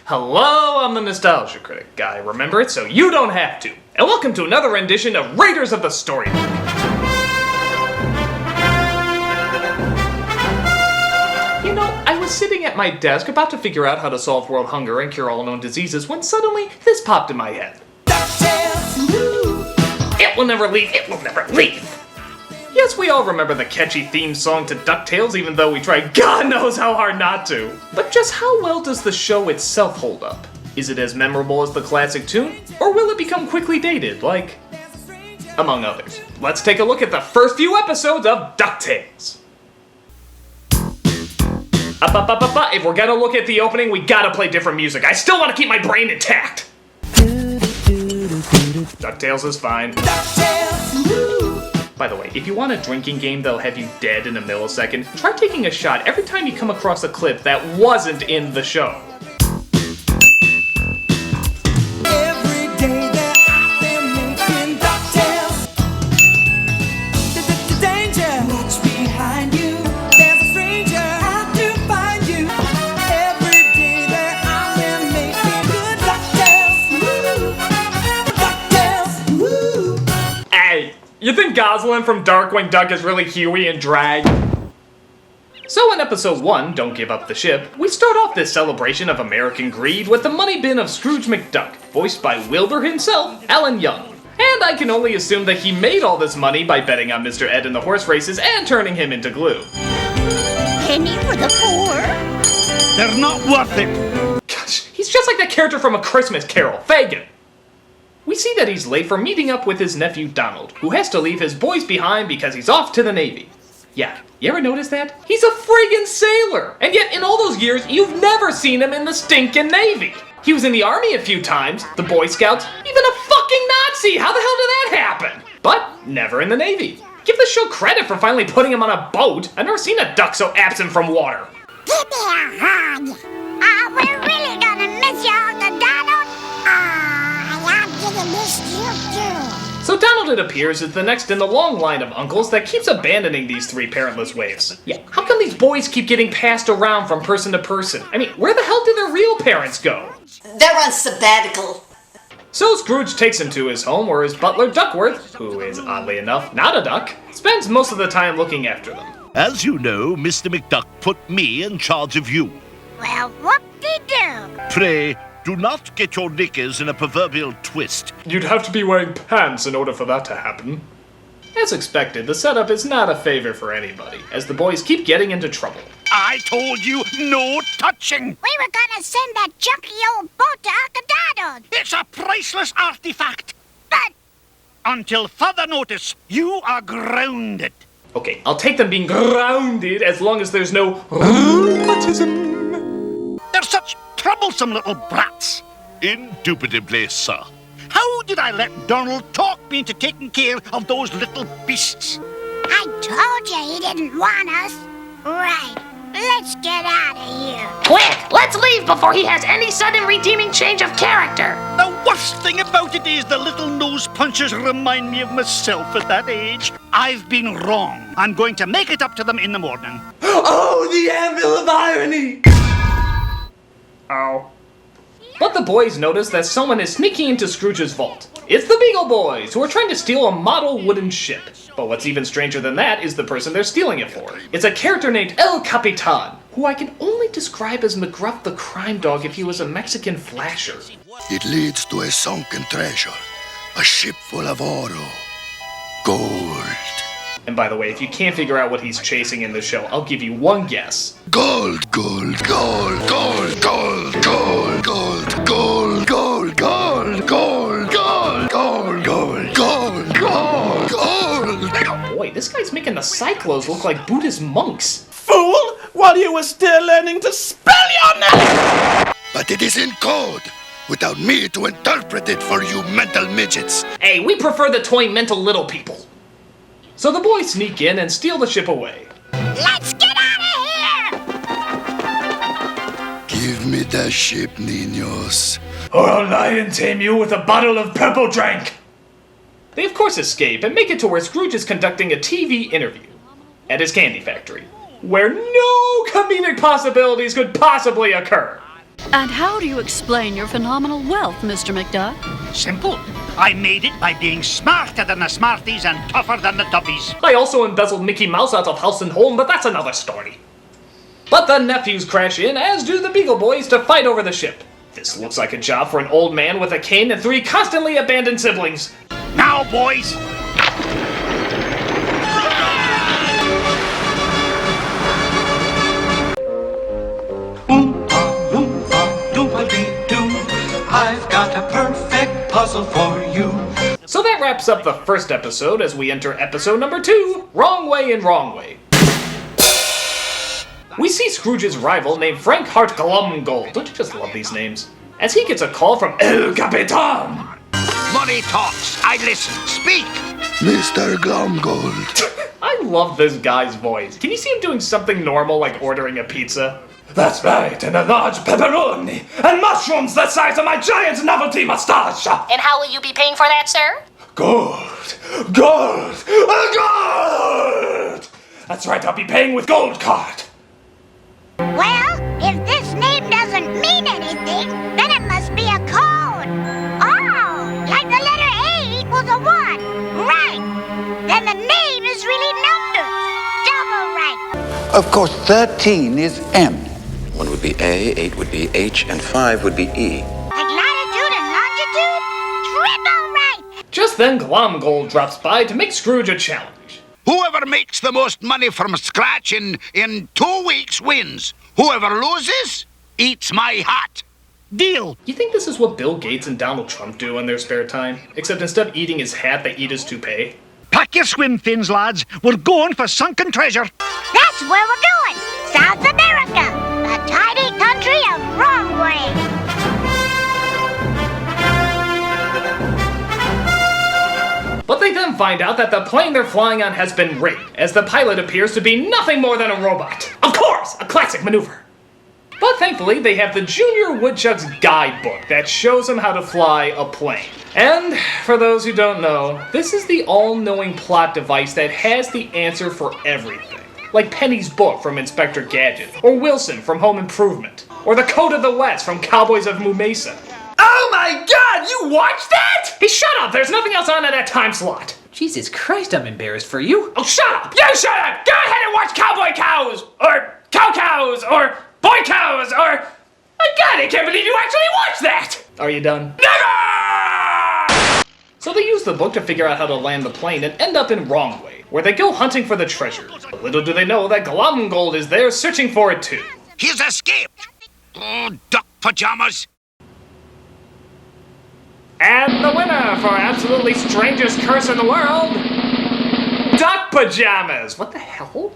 Hello, I'm the Nostalgia Critic guy. Remember it so you don't have to. And welcome to another rendition of Raiders of the Story. You know, I was sitting at my desk about to figure out how to solve world hunger and cure all known diseases when suddenly this popped in my head. DuckTales! It will never leave, it will never leave! Yes, we all remember the catchy theme song to DuckTales, even though we try God knows how hard not to. But just how well does the show itself hold up? Is it as memorable as the classic tune, or will it become quickly dated, like, among others? Let's take a look at the first few episodes of DuckTales. If we're gonna look at the opening, we gotta play different music. I still want to keep my brain intact. DuckTales is fine. By the way, if you want a drinking game that'll have you dead in a millisecond, try taking a shot every time you come across a clip that wasn't in the show. Every day that I've been making DuckTales. Danger, watch behind you. There's a stranger out to find you. Every day that I've been making good DuckTales. Woo! DuckTales, woo! Hey! You think Goslin from Darkwing Duck is really Huey in drag? So in episode 1, Don't Give Up the Ship, we start off this celebration of American greed with the money bin of Scrooge McDuck, voiced by Wilbur himself, Alan Young. And I can only assume that he made all this money by betting on Mr. Ed in the horse races and turning him into glue. Penny for the poor? They're not worth it! Gosh, he's just like that character from A Christmas Carol, Fagin. We see that he's late for meeting up with his nephew Donald, who has to leave his boys behind because he's off to the Navy. Yeah, you ever notice that? He's a friggin' sailor! And yet, in all those years, you've never seen him in the stinkin' Navy! He was in the Army a few times, the Boy Scouts, even a fucking Nazi! How the hell did that happen? But never in the Navy. Give the show credit for finally putting him on a boat. I've never seen a duck so absent from water. Give me a hug! We're really gonna miss you, Uncle Donald! So Donald, it appears, is the next in the long line of uncles that keeps abandoning these three parentless waifs. Yeah, how come these boys keep getting passed around from person to person? I mean, where the hell did their real parents go? They're on sabbatical. So Scrooge takes him to his home where his butler Duckworth, who is oddly enough not a duck, spends most of the time looking after them. As you know, Mr. McDuck put me in charge of you. Well, whoop-de-doo. Pray, do not get your knickers in a proverbial twist. You'd have to be wearing pants in order for that to happen. As expected, the setup is not a favor for anybody, as the boys keep getting into trouble. I told you, no touching! We were gonna send that junky old boat to Uncle Donald. It's a priceless artifact! But until further notice, you are grounded. Okay, I'll take them being grounded as long as there's no rheumatism. They're such troublesome little brats. Indubitably, sir. How did I let Donald talk me into taking care of those little beasts? I told you he didn't want us. Right, let's get out of here. Quick, let's leave before he has any sudden redeeming change of character. The worst thing about it is the little nose punches remind me of myself at that age. I've been wrong. I'm going to make it up to them in the morning. Oh, the anvil of irony! Ow. But the boys notice that someone is sneaking into Scrooge's vault. It's the Beagle Boys, who are trying to steal a model wooden ship. But what's even stranger than that is the person they're stealing it for. It's a character named El Capitan, who I can only describe as McGruff the crime dog if he was a Mexican flasher. It leads to a sunken treasure, a ship full of oro, gold. And by the way, if you can't figure out what he's chasing in the show, I'll give you one guess. Gold, gold, gold, gold, gold, gold, gold, gold, gold, gold, gold, gold, gold, gold, gold, gold, gold. Oh boy, this guy's making the Cyclos look like Buddhist monks. Fool! While you were still learning to spell your name! But it is in code, without me to interpret it for you mental midgets. Hey, we prefer the toy mental little people. So the boys sneak in and steal the ship away. Let's get out of here! Give me the ship, niños. Or I'll lie and tame you with a bottle of purple drink. They of course escape and make it to where Scrooge is conducting a TV interview at his candy factory, where no comedic possibilities could possibly occur. And how do you explain your phenomenal wealth, Mr. McDuck? Simple. I made it by being smarter than the Smarties and tougher than the Tubbies. I also embezzled Mickey Mouse out of house and home, but that's another story. But the nephews crash in, as do the Beagle Boys, to fight over the ship. This looks like a job for an old man with a cane and 3 constantly abandoned siblings. Now, boys. I've got a perfect puzzle for you. So that wraps up the first episode as we enter episode number 2, Wrong Way and Wrong Way. We see Scrooge's rival named Frank Hart Glumgold. Don't you just love these names? As he gets a call from El Capitan. Money talks. I listen. Speak. Mr. Glumgold. I love this guy's voice. Can you see him doing something normal like ordering a pizza? That's right, and a large pepperoni, and mushrooms the size of my giant novelty mustache! And how will you be paying for that, sir? Gold! Gold! Gold! That's right, I'll be paying with gold card! Well, if this name doesn't mean anything, then it must be a code. Oh, like the letter A equals a 1. Right. Then the name is really numbers. Double right. Of course, 13 is M. 1 would be A, 8 would be H, and 5 would be E. Like latitude and longitude? Triple right. Just then, Glumgold drops by to make Scrooge a challenge. Whoever makes the most money from scratch in 2 weeks wins. Whoever loses eats my hat. Deal. You think this is what Bill Gates and Donald Trump do in their spare time? Except instead of eating his hat, they eat his toupee? Pack your swim fins, lads. We're going for sunken treasure. That's where we're going. South America. The tiny country of Wrong Way. But they then find out that the plane they're flying on has been rigged, as the pilot appears to be nothing more than a robot. Of course, a classic maneuver. But thankfully, they have the Junior Woodchuck's guidebook that shows them how to fly a plane. And, for those who don't know, this is the all-knowing plot device that has the answer for everything. Like Penny's book from Inspector Gadget, or Wilson from Home Improvement, or The Code of the West from Cowboys of Moo Mesa. Oh my god, you watched that?! Hey, shut up! There's nothing else on at that time slot! Jesus Christ, I'm embarrassed for you. Oh, shut up! You shut up! Go ahead and watch Cowboy Cows! Or Cow Cows! Or Boy Cows! Or... My god, I can't believe you actually watched that! Are you done? Never! So they use the book to figure out how to land the plane and end up in Wrong Way, where they go hunting for the treasure. Little do they know that Glumgold is there searching for it too. He's escaped. Oh, duck pajamas. And the winner for absolutely strangest curse in the world, Duck Pajamas! What the hell?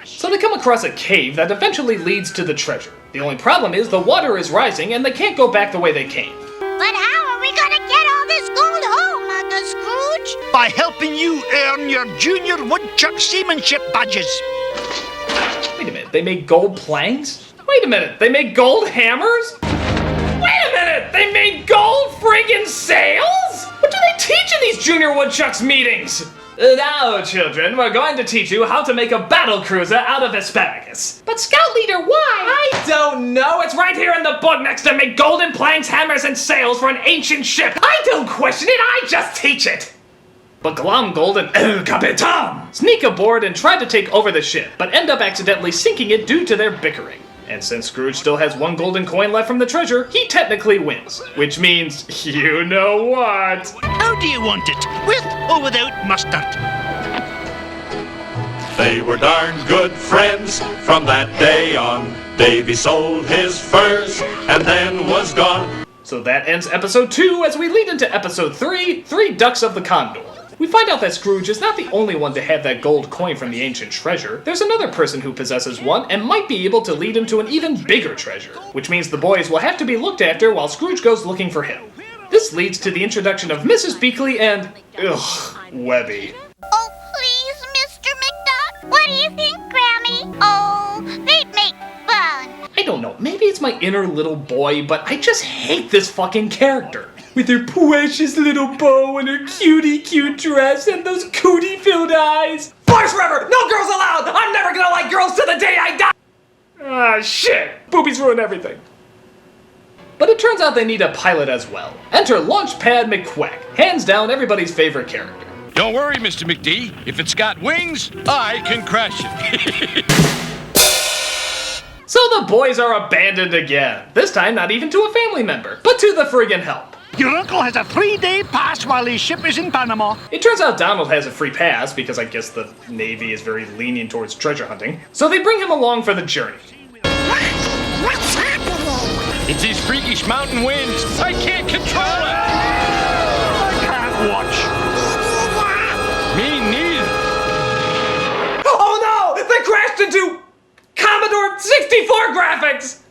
So they come across a cave that eventually leads to the treasure. The only problem is the water is rising and they can't go back the way they came. But how are we gonna get all this gold home, Uncle Scrooge? By helping you earn your Junior Woodchuck seamanship badges. Wait a minute, they make gold planks? Wait a minute, they make gold hammers? Wait a minute, they make gold friggin' sails? What do they teach in these Junior Woodchucks meetings? Now, children, we're going to teach you how to make a battle cruiser out of asparagus. But Scout Leader, why? I don't know. It's right here in the book next to make golden planks, hammers, and sails for an ancient ship. I don't question it, I just teach it. But Glumgold and El Capitan sneak aboard and try to take over the ship, but end up accidentally sinking it due to their bickering. And since Scrooge still has 1 golden coin left from the treasure, he technically wins. Which means, you know what? How do you want it? With or without mustard? They were darn good friends from that day on. Davy sold his furs and then was gone. So that ends episode 2 as we lead into episode 3, 3 Ducks of the Condor. We find out that Scrooge is not the only one to have that gold coin from the ancient treasure. There's another person who possesses one and might be able to lead him to an even bigger treasure, which means the boys will have to be looked after while Scrooge goes looking for him. This leads to the introduction of Mrs. Beakley and, Webby. Oh, please, Mr. McDuck. What do you think, Grammy? Oh, they'd make fun. I don't know, maybe it's my inner little boy, but I just hate this fucking character. With her precious little bow and her cutie cute dress and those cootie-filled eyes. Boys forever! No girls allowed! I'm never gonna like girls till the day I die! Ah, shit! Boobies ruin everything. But it turns out they need a pilot as well. Enter Launchpad McQuack, hands down everybody's favorite character. Don't worry, Mr. McD. If it's got wings, I can crash it. So the boys are abandoned again. This time not even to a family member, but to the friggin' help. Your uncle has a 3-day pass while his ship is in Panama. It turns out Donald has a free pass because I guess the Navy is very lenient towards treasure hunting. So they bring him along for the journey. What's happening? It's these freakish mountain winds. I can't control it. I can't watch. Me neither. Oh no! They crashed into Commodore 64 graphics!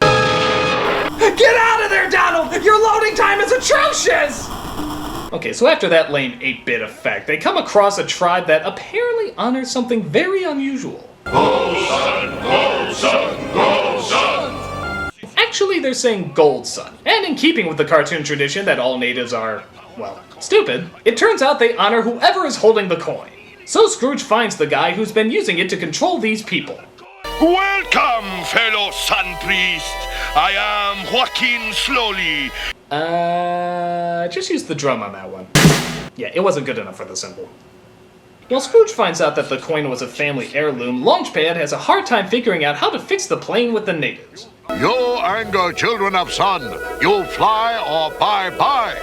Get out of there, Donald! Your loading time is atrocious! Okay, so after that lame 8-bit effect, they come across a tribe that apparently honors something very unusual. Go, son! Go, son! Go, son! Actually, they're saying Gold Sun. And in keeping with the cartoon tradition that all natives are, well, stupid, it turns out they honor whoever is holding the coin. So Scrooge finds the guy who's been using it to control these people. Welcome, fellow sun priest. I am Joaquin Slowly. Just use the drum on that one. Yeah, it wasn't good enough for the symbol. While Scrooge finds out that the coin was a family heirloom, Launchpad has a hard time figuring out how to fix the plane with the natives. You anger children of sun. You fly or bye-bye.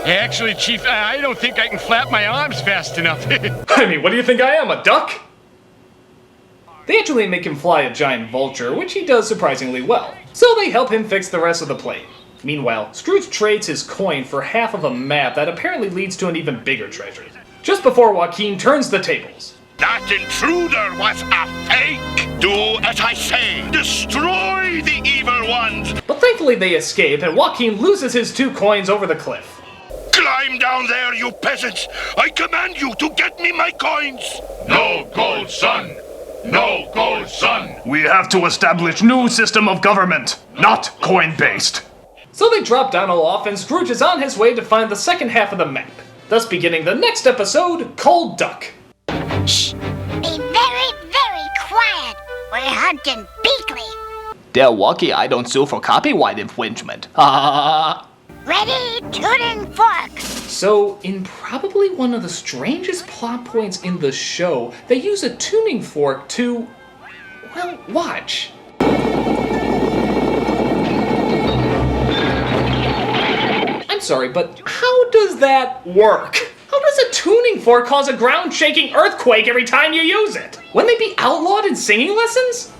Actually, Chief, I don't think I can flap my arms fast enough. I mean, what do you think I am, a duck? They actually make him fly a giant vulture, which he does surprisingly well. So they help him fix the rest of the plane. Meanwhile, Scrooge trades his coin for half of a map that apparently leads to an even bigger treasure. Just before Joaquin turns the tables. That intruder was a fake. Do as I say. Destroy the evil ones. But thankfully they escape, and Joaquin loses his 2 coins over the cliff. Climb down there, you peasants. I command you to get me my coins. No gold, son! No gold, son! We have to establish new system of government, not coin-based. So they drop Donald off, and Scrooge is on his way to find the second half of the map, thus beginning the next episode, Cold Duck. Shh! Be very, very quiet. We're hunting Beakley. Der Walkie, I don't sue for copyright infringement. Ready, tuning fork. So, in probably one of the strangest plot points in the show, they use a tuning fork to, well, watch. I'm sorry, but how does that work? How does a tuning fork cause a ground-shaking earthquake every time you use it? Wouldn't they be outlawed in singing lessons?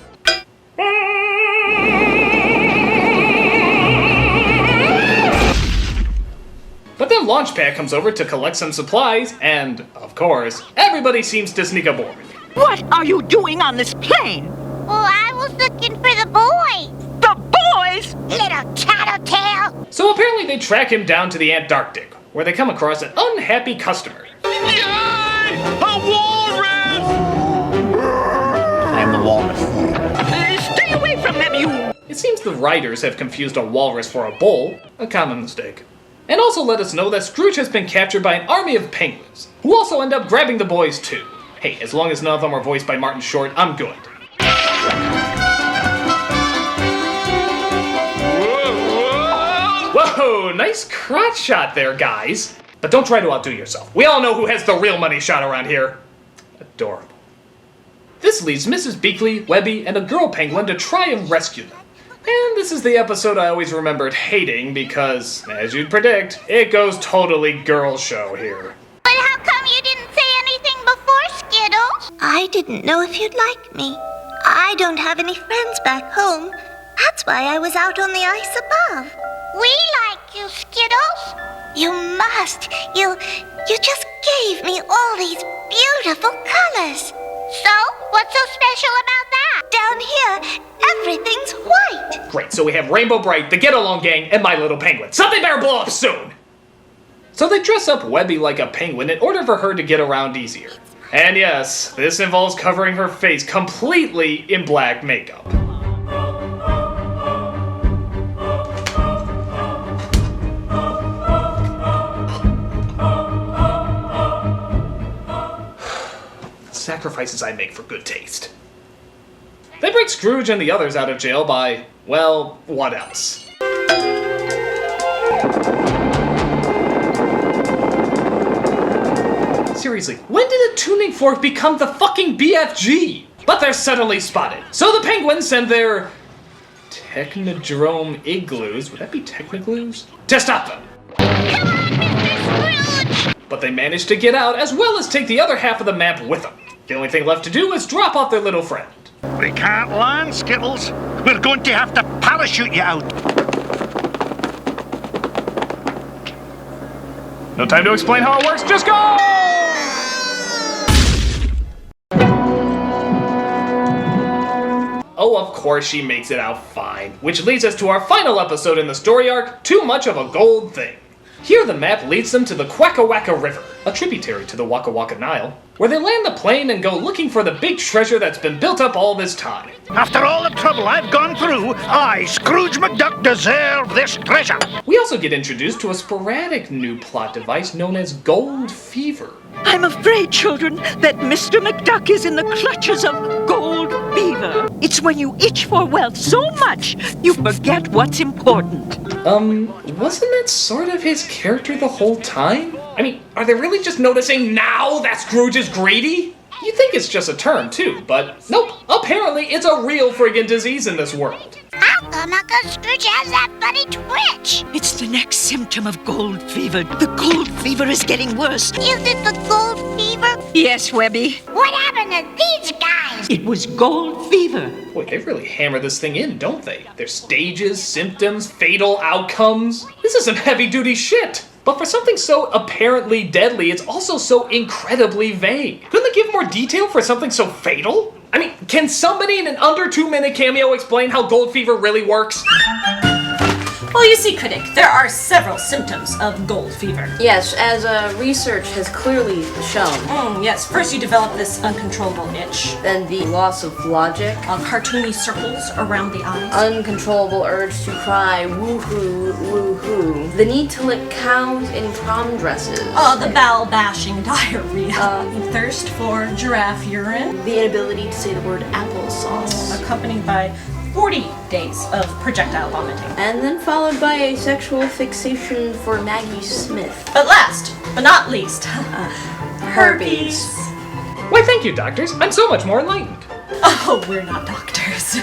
But then Launchpad comes over to collect some supplies, and, of course, everybody seems to sneak aboard. What are you doing on this plane? Well, I was looking for the boys. The boys? Little tattletale. So apparently they track him down to the Antarctic, where they come across an unhappy customer. Yay! A walrus! I am the walrus. Stay away from them, you... It seems the writers have confused a walrus for a bull, a common mistake. And also let us know that Scrooge has been captured by an army of penguins, who also end up grabbing the boys too. Hey, as long as none of them are voiced by Martin Short, I'm good. Whoa, nice crotch shot there, guys. But don't try to outdo yourself. We all know who has the real money shot around here. Adorable. This leaves Mrs. Beakley, Webby, and a girl penguin to try and rescue them. And this is the episode I always remembered hating because, as you'd predict, it goes totally girl show here. But how come you didn't say anything before, Skittles? I didn't know if you'd like me. I don't have any friends back home. That's why I was out on the ice above. We like you, Skittles. You must. You just gave me all these beautiful colors. So, what's so special about that? Down here, everything's white. Great, so we have Rainbow Bright, the Get Along Gang, and My Little Penguin. Something better blow up soon! So they dress up Webby like a penguin in order for her to get around easier. And yes, this involves covering her face completely in black makeup. Sacrifices I make for good taste. They break Scrooge and the others out of jail by, well, what else? seriously, when did a tuning fork become the fucking BFG? But they're suddenly spotted. So the penguins send their Technodrome igloos, would that be Technogloos? To stop them. Come on, Mr. Scrooge! But they manage to get out as well as take the other half of the map with them. The only thing left to do is drop off their little friend. We can't land, Skittles. We're going to have to parachute you out. No time to explain how it works, just go! Oh, of course she makes it out fine. Which leads us to our final episode in the story arc, Too Much of a Gold Thing. Here the map leads them to the Quacka Wacka River, a tributary to the Waka Waka Nile, where they land the plane and go looking for the big treasure that's been built up all this time. After all the trouble I've gone through, I, Scrooge McDuck, deserve this treasure. We also get introduced to a sporadic new plot device known as Gold Fever. I'm afraid, children, that Mr. McDuck is in the clutches of gold fever. It's when you itch for wealth so much, you forget what's important. Wasn't that sort of his character the whole time? I mean, are they really just noticing now that Scrooge is greedy? You'd think it's just a term, too, but nope. Apparently, it's a real friggin' disease in this world. How come Uncle Scrooge has that funny twitch? It's the next symptom of gold fever. The gold fever is getting worse. Is it the gold fever? Yes, Webby. What happened to these guys? It was gold fever. Boy, they really hammer this thing in, don't they? Their stages, symptoms, fatal outcomes. This is some heavy-duty shit. But for something so apparently deadly, it's also so incredibly vague. Couldn't they give more detail for something so fatal? I mean, can somebody in an under 2-minute cameo explain how gold fever really works? Well, you see, Critic, there are several symptoms of gold fever. Yes, as research has clearly shown. Yes, first you develop this uncontrollable itch. Then the loss of logic. Cartoony circles around the eyes. Uncontrollable urge to cry, woohoo, woohoo. The need to lick cows in prom dresses. The bowel-bashing diarrhea. Thirst for giraffe urine. The inability to say the word applesauce. Accompanied by 40 days of projectile vomiting. And then followed by a sexual fixation for Maggie Smith. But last, but not least, herpes. Why, thank you, doctors. I'm so much more enlightened. Oh, we're not doctors.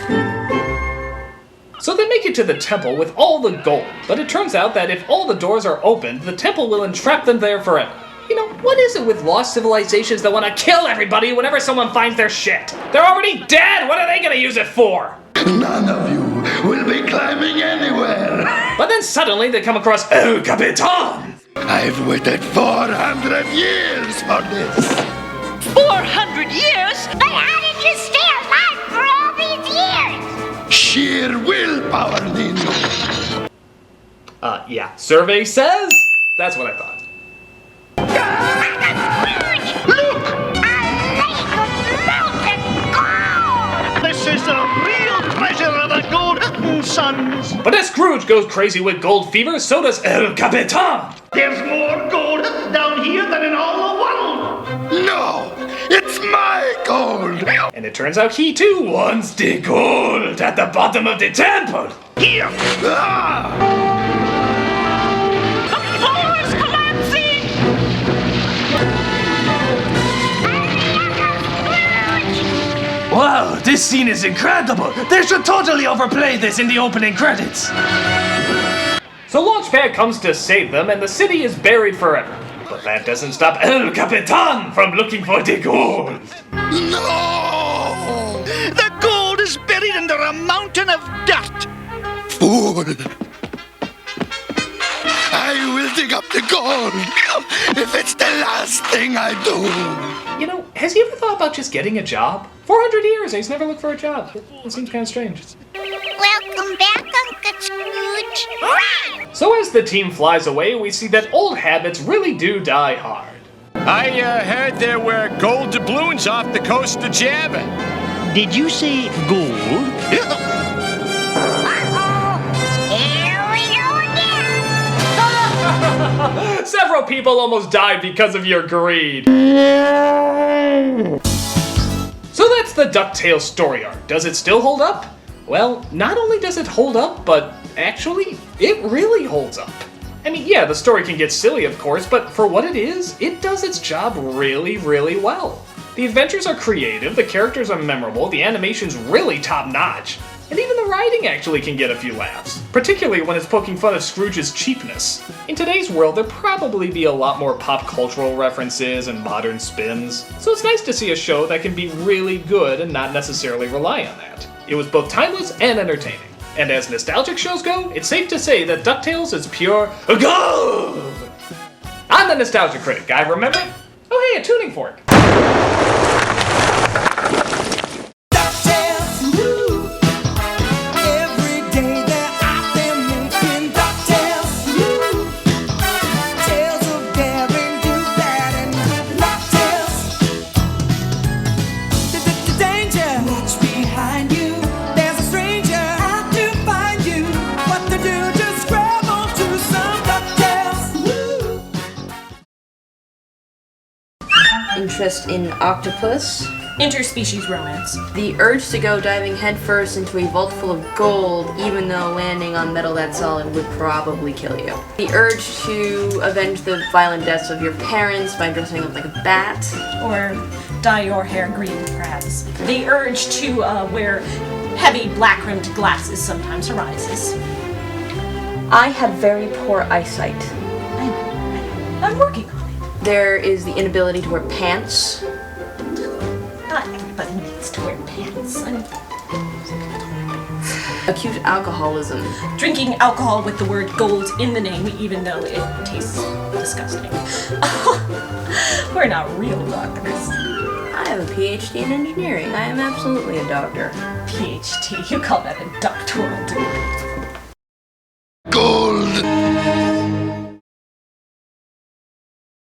So they make it to the temple with all the gold, but it turns out that if all the doors are opened, the temple will entrap them there forever. You know, what is it with lost civilizations that want to kill everybody whenever someone finds their shit? They're already dead! What are they gonna use it for? None of you will be climbing anywhere. But then suddenly they come across El Capitan! I've waited 400 years for this. 400 years? But how did you stay alive for all these years? Sheer willpower, Nino. Yeah. Survey says? That's what I thought. Look! A lake of molten gold! This is the real treasure of the Golden Sons. But as Scrooge goes crazy with gold fever, so does El Capitan! There's more gold down here than in all the world. No, it's my gold. And it turns out he too wants the gold at the bottom of the temple. Here. Wow, this scene is incredible! They should totally overplay this in the opening credits! So Launchpad comes to save them and the city is buried forever. But that doesn't stop El Capitan from looking for the gold. No! The gold is buried under a mountain of dirt. Fool! I will dig up the gold if it's the last thing I do. You know, has he ever thought about just getting a job? 400 years, he's never looked for a job. It seems kind of strange. Welcome back, Uncle Scrooge. Run! So as the team flies away, we see that old habits really do die hard. I heard there were gold doubloons off the coast of Java. Did you say gold? Here we go again. Several people almost died because of your greed. So that's the DuckTales story arc. Does it still hold up? Well, not only does it hold up, but actually, it really holds up. I mean, yeah, the story can get silly, of course, but for what it is, it does its job really, really well. The adventures are creative, the characters are memorable, the animation's really top-notch, and even the writing actually can get a few laughs, particularly when it's poking fun of Scrooge's cheapness. In today's world, there'd probably be a lot more pop cultural references and modern spins, so it's nice to see a show that can be really good and not necessarily rely on that. It was both timeless and entertaining. And as nostalgic shows go, it's safe to say that DuckTales is pure gold! I'm the Nostalgia Critic, guy, remember? Oh hey, a tuning fork! Interest in octopus. Interspecies romance. The urge to go diving headfirst into a vault full of gold, even though landing on metal that solid would probably kill you. The urge to avenge the violent deaths of your parents by dressing up like a bat. Or dye your hair green, perhaps. The urge to wear heavy black-rimmed glasses sometimes arises. I have very poor eyesight. I'm working on it. There is the inability to wear pants. Not everybody needs to wear pants. Acute alcoholism. Drinking alcohol with the word gold in the name, even though it tastes disgusting. We're not real doctors. I have a PhD in engineering. I am absolutely a doctor. PhD? You call that a doctoral degree?